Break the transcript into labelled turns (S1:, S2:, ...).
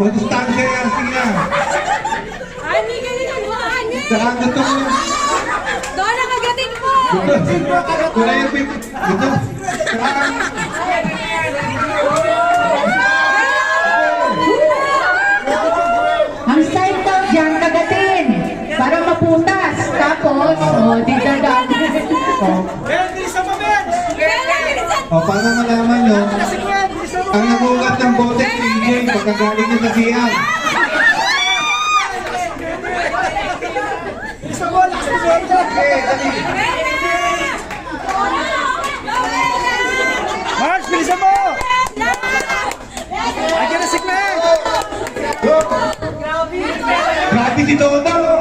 S1: Matustansya yan, sige na.
S2: Ani ka nila buhangin!
S1: Saka gusto mo.
S2: Doon ang kagatin mo!
S1: Wala yung pip. Gusto. Saka.
S3: Ang style daw dyan, kagatin. Para maputas. Tapos, di dadami.
S1: Para malaman nyo, ang nagugat ng bote si EJ pagkagaling niya sa CR.
S4: Mars, bilisan mo! Ayan na si Glenn!
S1: Grabe si Toto!